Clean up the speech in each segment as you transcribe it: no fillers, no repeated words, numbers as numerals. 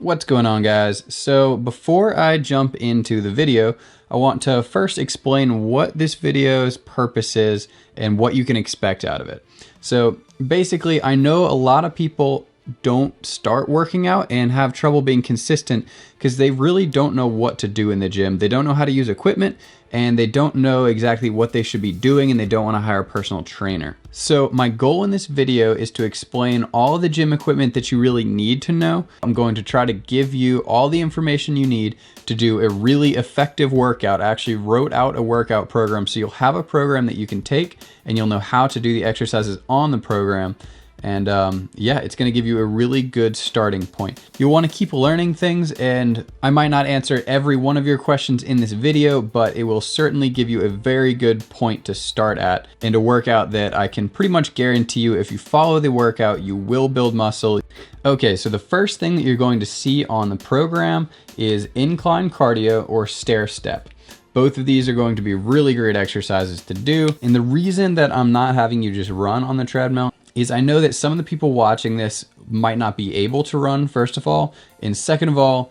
What's going on, guys? So before I jump into the video, I want to first explain what this video's purpose is and what you can expect out of it. So basically, I know a lot of people don't start working out and have trouble being consistent because they really don't know what to do in the gym. They don't know how to use equipment and they don't know exactly what they should be doing, and they don't want to hire a personal trainer. So my goal in this video is to explain all of the gym equipment that you really need to know. I'm going to try to give you all the information you need to do a really effective workout. I actually wrote out a workout program, so you'll have a program that you can take and you'll know how to do the exercises on the program. And yeah, it's gonna give you a really good starting point. You'll wanna keep learning things, and I might not answer every one of your questions in this video, but it will certainly give you a very good point to start at, and a workout that I can pretty much guarantee you, if you follow the workout, you will build muscle. Okay, so the first thing that you're going to see on the program is incline cardio or stair step. Both of these are going to be really great exercises to do. And the reason that I'm not having you just run on the treadmill is I know that some of the people watching this might not be able to run, first of all. And second of all,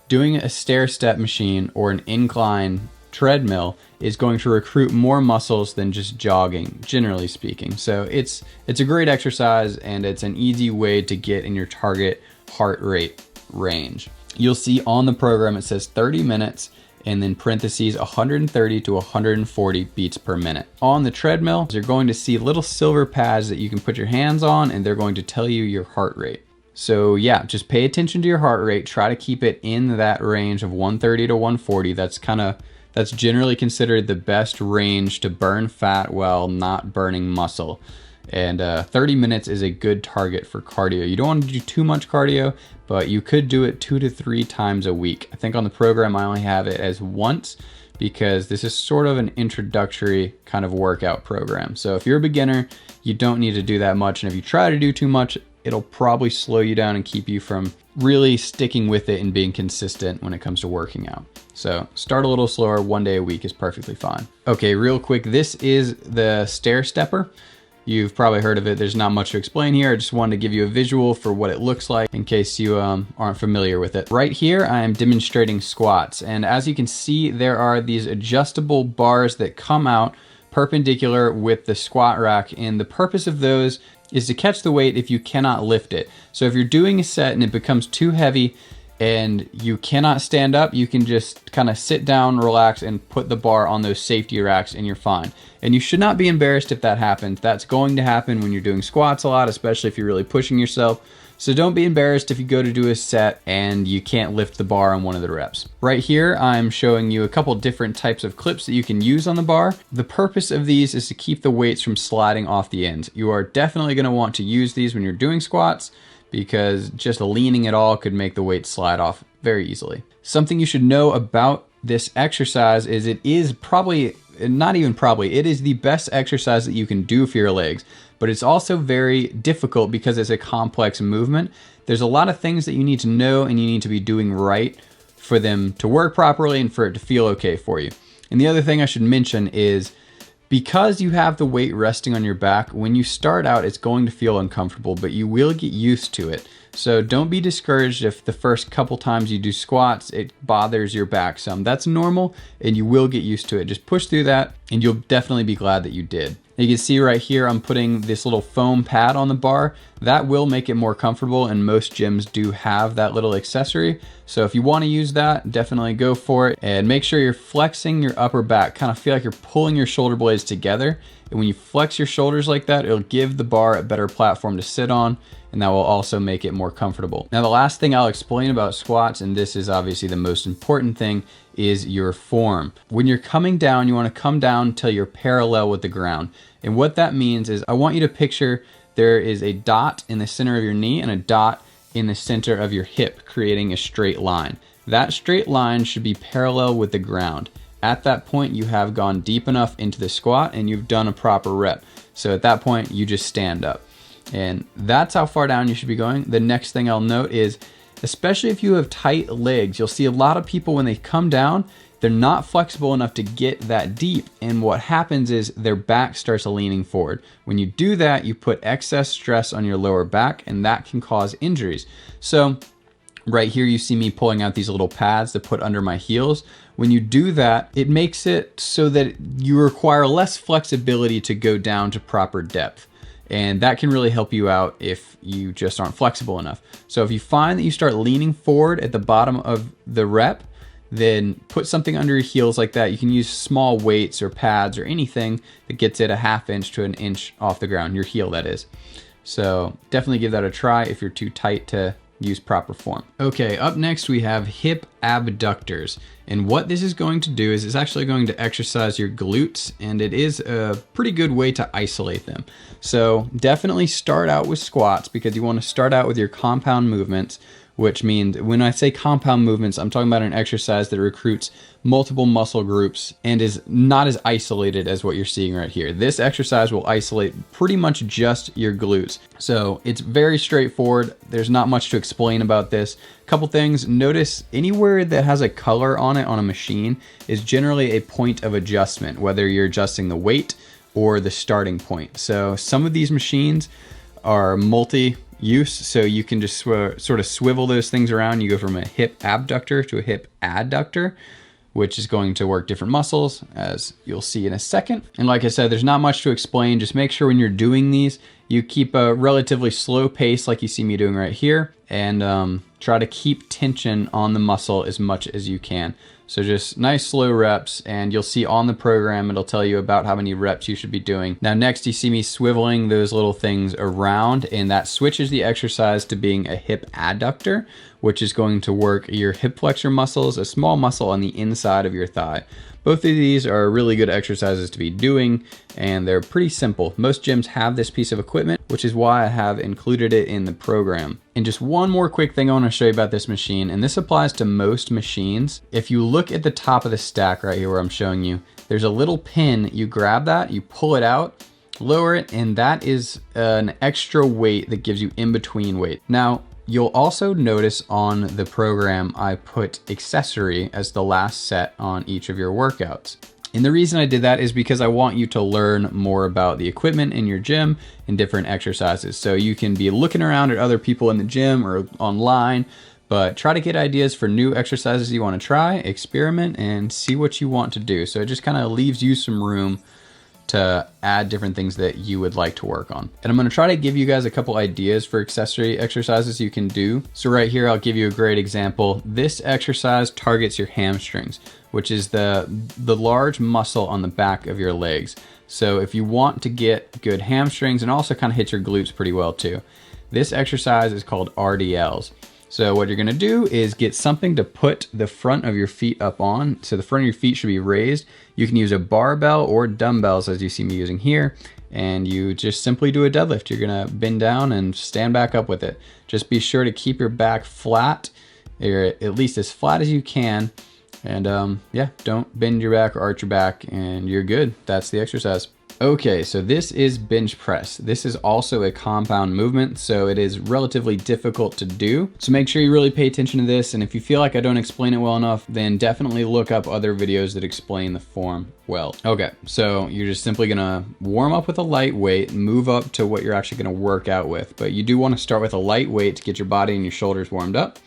doing a stair step machine or an incline treadmill is going to recruit more muscles than just jogging, generally speaking. So it's a great exercise, and it's an easy way to get in your target heart rate range. You'll see on the program it says 30 minutes and then parentheses 130 to 140 beats per minute. On the treadmill, you're going to see little silver pads that you can put your hands on, and they're going to tell you your heart rate. So yeah, just pay attention to your heart rate. Try to keep it in that range of 130 to 140. That's generally considered the best range to burn fat while not burning muscle. And 30 minutes is a good target for cardio. You don't want to do too much cardio, but you could do it 2 to 3 times a week. I think on the program I only have it as once because this is sort of an introductory kind of workout program. So if you're a beginner, you don't need to do that much. And if you try to do too much, it'll probably slow you down and keep you from really sticking with it and being consistent when it comes to working out. So start a little slower. 1 day a week is perfectly fine. Okay, real quick, this is the stair stepper. You've probably heard of it. There's not much to explain here. I just wanted to give you a visual for what it looks like in case you aren't familiar with it. Right here, I am demonstrating squats. And as you can see, there are these adjustable bars that come out perpendicular with the squat rack. And the purpose of those is to catch the weight if you cannot lift it. So if you're doing a set and it becomes too heavy and you cannot stand up, you can just kind of sit down, relax, and put the bar on those safety racks and you're fine. And you should not be embarrassed if that happens. That's going to happen when you're doing squats a lot, especially if you're really pushing yourself. So don't be embarrassed if you go to do a set and you can't lift the bar on one of the reps. Right here, I'm showing you a couple different types of clips that you can use on the bar. The purpose of these is to keep the weights from sliding off the ends. You are definitely going to want to use these when you're doing squats, because just leaning at all could make the weight slide off very easily. Something you should know about this exercise is it is it is the best exercise that you can do for your legs, but it's also very difficult because it's a complex movement. There's a lot of things that you need to know and you need to be doing right for them to work properly and for it to feel okay for you. And the other thing I should mention is, because you have the weight resting on your back, when you start out, it's going to feel uncomfortable, but you will get used to it. So don't be discouraged if the first couple times you do squats, it bothers your back some. That's normal, and you will get used to it. Just push through that, and you'll definitely be glad that you did. You can see right here, I'm putting this little foam pad on the bar. That will make it more comfortable, and most gyms do have that little accessory. So if you want to use that, definitely go for it. And make sure you're flexing your upper back. Kind of feel like you're pulling your shoulder blades together. And when you flex your shoulders like that, it'll give the bar a better platform to sit on, and that will also make it more comfortable. Now, the last thing I'll explain about squats, and this is obviously the most important thing, is your form. When you're coming down, you want to come down till you're parallel with the ground. And what that means is I want you to picture there is a dot in the center of your knee and a dot in the center of your hip, creating a straight line. That straight line should be parallel with the ground. At that point, you have gone deep enough into the squat and you've done a proper rep. So at that point, you just stand up. And that's how far down you should be going. The next thing I'll note is, especially if you have tight legs, you'll see a lot of people when they come down, they're not flexible enough to get that deep. And what happens is their back starts leaning forward. When you do that, you put excess stress on your lower back, and that can cause injuries. So Right here, you see me pulling out these little pads to put under my heels. When you do that, it makes it so that you require less flexibility to go down to proper depth. And that can really help you out if you just aren't flexible enough. So if you find that you start leaning forward at the bottom of the rep, then put something under your heels like that. You can use small weights or pads or anything that gets it a half inch to an inch off the ground, your heel that is. So definitely give that a try if you're too tight to use proper form. Okay, up next we have hip abductors. And what this is going to do is it's actually going to exercise your glutes, and it is a pretty good way to isolate them. So definitely start out with squats because you want to start out with your compound movements, which means when I say compound movements, I'm talking about an exercise that recruits multiple muscle groups and is not as isolated as what you're seeing right here. This exercise will isolate pretty much just your glutes. So it's very straightforward. There's not much to explain about this. Couple things, notice anywhere that has a color on it on a machine is generally a point of adjustment, whether you're adjusting the weight or the starting point. So some of these machines are multi-use, so you can just sort of swivel those things around. You go from a hip abductor to a hip adductor, which is going to work different muscles, as you'll see in a second. And like I said, there's not much to explain. Just make sure when you're doing these, you keep a relatively slow pace like you see me doing right here, and try to keep tension on the muscle as much as you can. So just nice slow reps, and you'll see on the program, it'll tell you about how many reps you should be doing. Now next, you see me swiveling those little things around, and that switches the exercise to being a hip adductor, which is going to work your hip flexor muscles, a small muscle on the inside of your thigh. Both of these are really good exercises to be doing, and they're pretty simple. Most gyms have this piece of equipment, which is why I have included it in the program. And just one more quick thing I want to show you about this machine, and this applies to most machines. If you look at the top of the stack right here where I'm showing you, there's a little pin. You grab that, you pull it out, lower it, and that is an extra weight that gives you in-between weight. Now, you'll also notice on the program, I put accessory as the last set on each of your workouts. And the reason I did that is because I want you to learn more about the equipment in your gym and different exercises. So you can be looking around at other people in the gym or online, but try to get ideas for new exercises you want to try, experiment, and see what you want to do. So it just kind of leaves you some room to add different things that you would like to work on. And I'm gonna try to give you guys a couple ideas for accessory exercises you can do. So right here, I'll give you a great example. This exercise targets your hamstrings, which is the large muscle on the back of your legs. So if you want to get good hamstrings and also kind of hit your glutes pretty well too, this exercise is called RDLs. So what you're gonna do is get something to put the front of your feet up on. So the front of your feet should be raised. You can use a barbell or dumbbells as you see me using here, and you just simply do a deadlift. You're gonna bend down and stand back up with it. Just be sure to keep your back flat, or at least as flat as you can. And yeah, don't bend your back or arch your back, and you're good. That's the exercise. Okay, so this is bench press. This is also a compound movement, so it is relatively difficult to do. So make sure you really pay attention to this, and if you feel like I don't explain it well enough, then definitely look up other videos that explain the form well. Okay, so you're just simply gonna warm up with a light weight, move up to what you're actually gonna work out with. But you do wanna start with a light weight to get your body and your shoulders warmed up.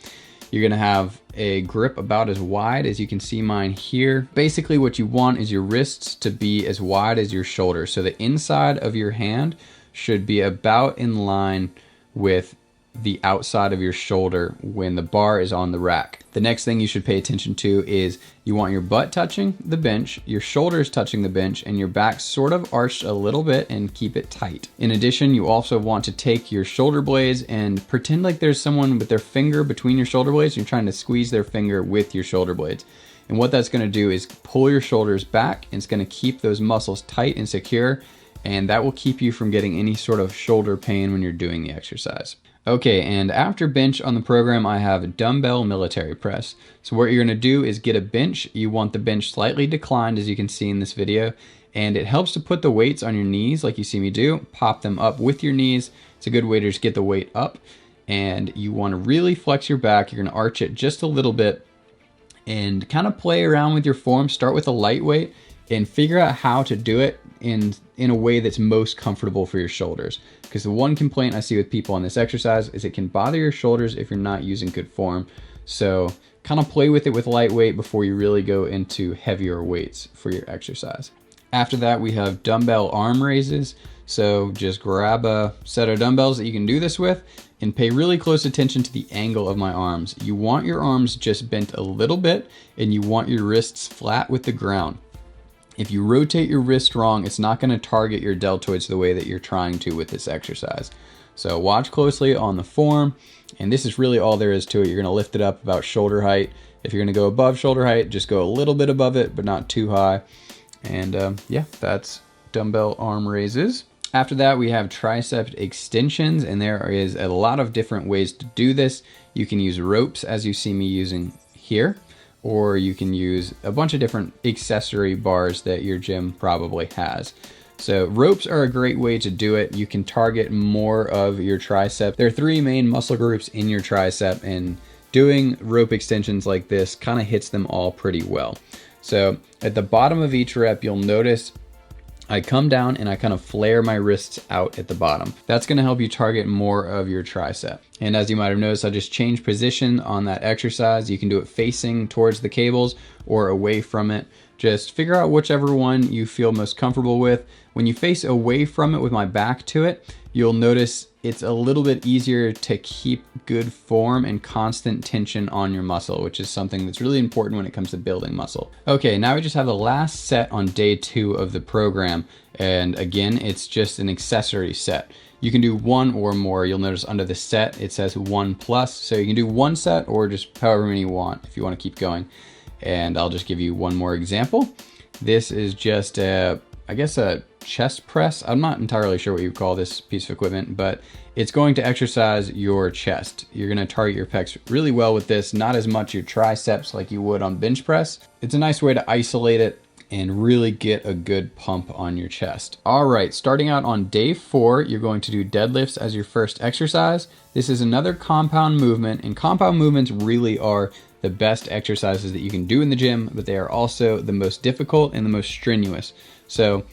You're gonna have a grip about as wide as you can see mine here. Basically what you want is your wrists to be as wide as your shoulders. So the inside of your hand should be about in line with the outside of your shoulder when the bar is on the rack. The next thing you should pay attention to is you want your butt touching the bench, your shoulders touching the bench, and your back sort of arched a little bit, and keep it tight. In addition, you also want to take your shoulder blades and pretend like there's someone with their finger between your shoulder blades. You're trying to squeeze their finger with your shoulder blades. And what that's gonna do is pull your shoulders back, and it's gonna keep those muscles tight and secure, and that will keep you from getting any sort of shoulder pain when you're doing the exercise. Okay, and after bench on the program, I have dumbbell military press. So what you're gonna do is get a bench. You want the bench slightly declined, as you can see in this video, and it helps to put the weights on your knees like you see me do. Pop them up with your knees. It's a good way to just get the weight up, and you wanna really flex your back. You're gonna arch it just a little bit and kind of play around with your form. Start with a light weight and figure out how to do it in a way that's most comfortable for your shoulders. Because the one complaint I see with people on this exercise is it can bother your shoulders if you're not using good form. So kind of play with it with lightweight before you really go into heavier weights for your exercise. After that, we have dumbbell arm raises. So just grab a set of dumbbells that you can do this with and pay really close attention to the angle of my arms. You want your arms just bent a little bit and you want your wrists flat with the ground. If you rotate your wrist wrong, it's not going to target your deltoids the way that you're trying to with this exercise. So watch closely on the form, and this is really all there is to it. You're going to lift it up about shoulder height. If you're going to go above shoulder height, just go a little bit above it, but not too high. And yeah, that's dumbbell arm raises. After that, we have tricep extensions, and there is a lot of different ways to do this. You can use ropes, as you see me using here, or you can use a bunch of different accessory bars that your gym probably has. So ropes are a great way to do it. You can target more of your tricep. There are 3 main muscle groups in your tricep, and doing rope extensions like this kind of hits them all pretty well. So at the bottom of each rep, you'll notice I come down and I kind of flare my wrists out at the bottom. That's gonna help you target more of your tricep. And as you might have noticed, I just changed position on that exercise. You can do it facing towards the cables or away from it. Just figure out whichever one you feel most comfortable with. When you face away from it with my back to it, you'll notice it's a little bit easier to keep good form and constant tension on your muscle, which is something that's really important when it comes to building muscle. Okay, now we just have the last set on day 2 of the program. And again, it's just an accessory set. You can do 1 or more. You'll notice under the set, it says 1+. So you can do 1 set or just however many you want if you want to keep going. And I'll just give you one more example. This is just I guess a chest press. I'm not entirely sure what you call this piece of equipment, but it's going to exercise your chest. You're gonna target your pecs really well with this, not as much your triceps like you would on bench press. It's a nice way to isolate it and really get a good pump on your chest. All right, starting out on day 4, you're going to do deadlifts as your first exercise. This is another compound movement, and compound movements really are the best exercises that you can do in the gym, but they are also the most difficult and the most strenuous. So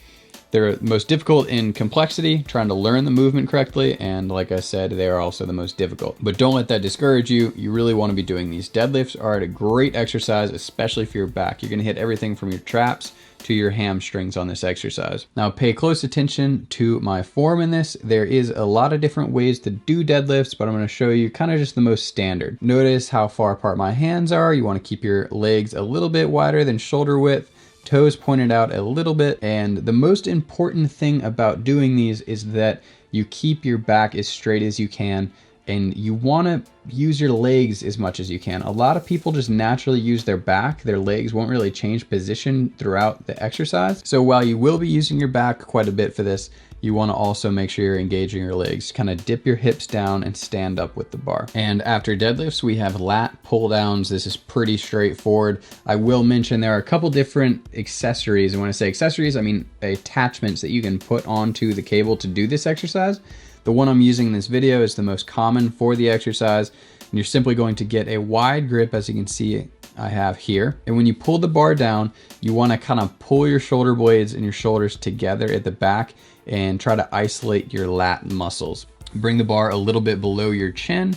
they're most difficult in complexity, trying to learn the movement correctly, and like I said, they are also the most difficult. But don't let that discourage you. You really want to be doing these. Deadlifts are a great exercise, especially for your back. You're going to hit everything from your traps to your hamstrings on this exercise. Now pay close attention to my form in this. There is a lot of different ways to do deadlifts, but I'm going to show you kind of just the most standard. Notice how far apart my hands are. You want to keep your legs a little bit wider than shoulder width. Toes pointed out a little bit, and the most important thing about doing these is that you keep your back as straight as you can, and you want to use your legs as much as you can. A lot of people just naturally use their back. Their legs won't really change position throughout the exercise. So while you will be using your back quite a bit for this, you want to also make sure you're engaging your legs. Kind of dip your hips down and stand up with the bar. And after deadlifts, we have lat pull downs. This is pretty straightforward. I will mention there are a couple different accessories. And when I say accessories, I mean attachments that you can put onto the cable to do this exercise. The one I'm using in this video is the most common for the exercise. And you're simply going to get a wide grip, as you can see I have here. And when you pull the bar down, you want to kind of pull your shoulder blades and your shoulders together at the back and try to isolate your lat muscles. Bring the bar a little bit below your chin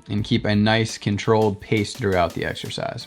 and keep a nice controlled pace throughout the exercise.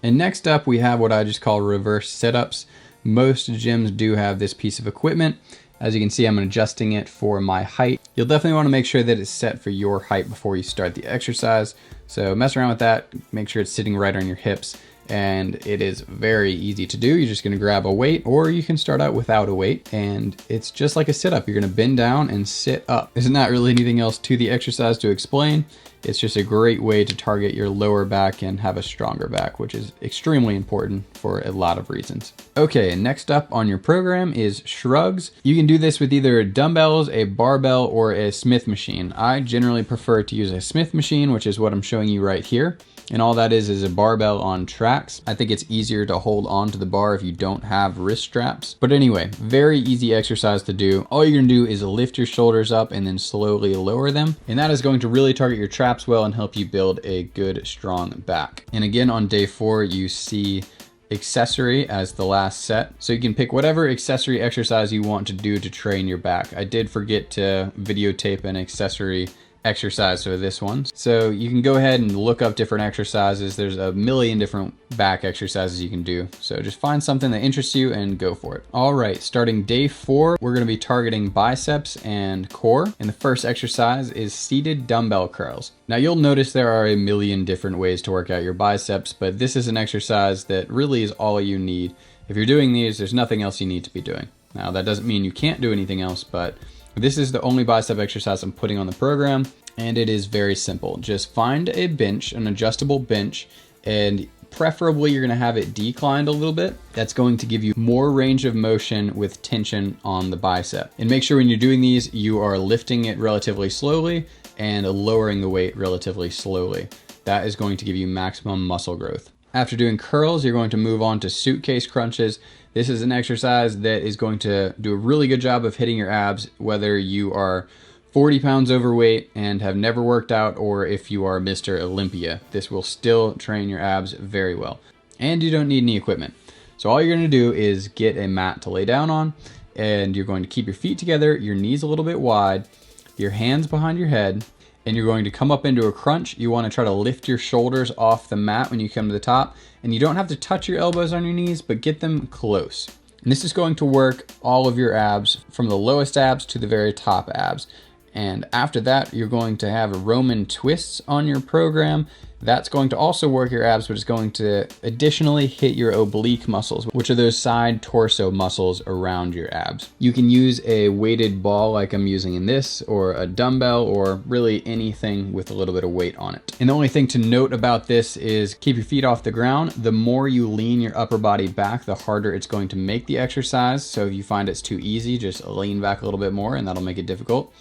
And next up, we have what I just call reverse sit-ups. Most gyms do have this piece of equipment. As you can see, I'm adjusting it for my height. You'll definitely want to make sure that it's set for your height before you start the exercise. So mess around with that, make sure it's sitting right on your hips. And it is very easy to do. You're just gonna grab a weight, or you can start out without a weight, and it's just like a sit-up. You're gonna bend down and sit up. There's not really anything else to the exercise to explain. It's just a great way to target your lower back and have a stronger back, which is extremely important for a lot of reasons. Okay, next up on your program is shrugs. You can do this with either dumbbells, a barbell, or a Smith machine. I generally prefer to use a Smith machine, which is what I'm showing you right here. And all that is a barbell on tracks. I think it's easier to hold on to the bar if you don't have wrist straps. But anyway, very easy exercise to do. All you're gonna do is lift your shoulders up and then slowly lower them. And that is going to really target your traps well and help you build a good, strong back. And again, on day 4, you see accessory as the last set. So you can pick whatever accessory exercise you want to do to train your back. I did forget to videotape an accessory exercise for this one. So you can go ahead and look up different exercises. There's a million different back exercises you can do. So just find something that interests you and go for it. All right, starting day 4, we're gonna be targeting biceps and core. And the first exercise is seated dumbbell curls. Now you'll notice there are a million different ways to work out your biceps, but this is an exercise that really is all you need. If you're doing these, there's nothing else you need to be doing. Now that doesn't mean you can't do anything else, but this is the only bicep exercise I'm putting on the program, and it is very simple. Just find a bench, an adjustable bench, and preferably you're gonna have it declined a little bit. That's going to give you more range of motion with tension on the bicep. And make sure when you're doing these, you are lifting it relatively slowly and lowering the weight relatively slowly. That is going to give you maximum muscle growth. After doing curls, you're going to move on to suitcase crunches. This is an exercise that is going to do a really good job of hitting your abs, whether you are 40 pounds overweight and have never worked out, or if you are Mr. Olympia. This will still train your abs very well. And you don't need any equipment. So all you're gonna do is get a mat to lay down on, and you're going to keep your feet together, your knees a little bit wide, your hands behind your head, and you're going to come up into a crunch. You wanna try to lift your shoulders off the mat when you come to the top, and you don't have to touch your elbows on your knees, but get them close. And this is going to work all of your abs, from the lowest abs to the very top abs. And after that, you're going to have Roman twists on your program. That's going to also work your abs, but it's going to additionally hit your oblique muscles, which are those side torso muscles around your abs. You can use a weighted ball like I'm using in this, or a dumbbell, or really anything with a little bit of weight on it. And the only thing to note about this is keep your feet off the ground. The more you lean your upper body back, the harder it's going to make the exercise. So if you find it's too easy, just lean back a little bit more and that'll make it difficult.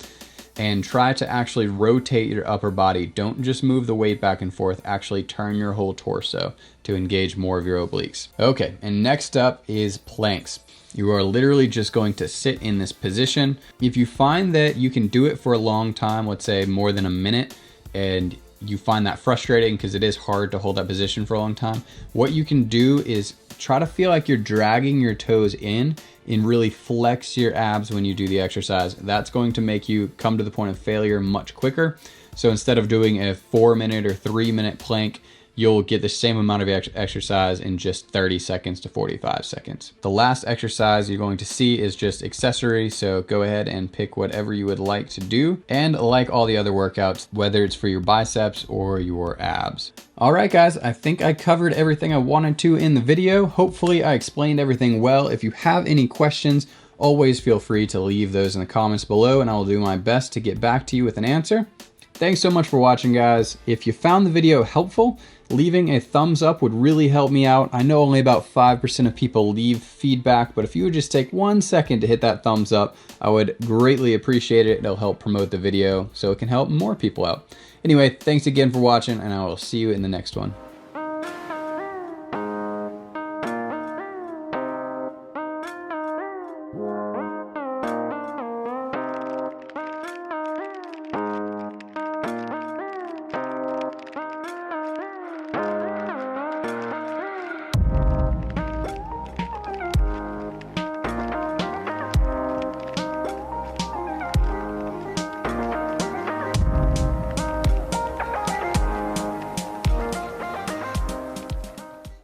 And try to actually rotate your upper body. Don't just move the weight back and forth, actually turn your whole torso to engage more of your obliques. Okay, and next up is planks. You are literally just going to sit in this position. If you find that you can do it for a long time, let's say more than a minute, and you find that frustrating because it is hard to hold that position for a long time, what you can do is try to feel like you're dragging your toes in and really flex your abs when you do the exercise. That's going to make you come to the point of failure much quicker. So instead of doing a 4-minute or 3-minute plank, you'll get the same amount of exercise in just 30 seconds to 45 seconds. The last exercise you're going to see is just accessory, so go ahead and pick whatever you would like to do. And like all the other workouts, whether it's for your biceps or your abs. All right, guys, I think I covered everything I wanted to in the video. Hopefully I explained everything well. If you have any questions, always feel free to leave those in the comments below and I will do my best to get back to you with an answer. Thanks so much for watching, guys. If you found the video helpful, leaving a thumbs up would really help me out. I know only about 5% of people leave feedback, but if you would just take 1 second to hit that thumbs up, I would greatly appreciate it. It'll help promote the video so it can help more people out. Anyway, thanks again for watching, and I will see you in the next one.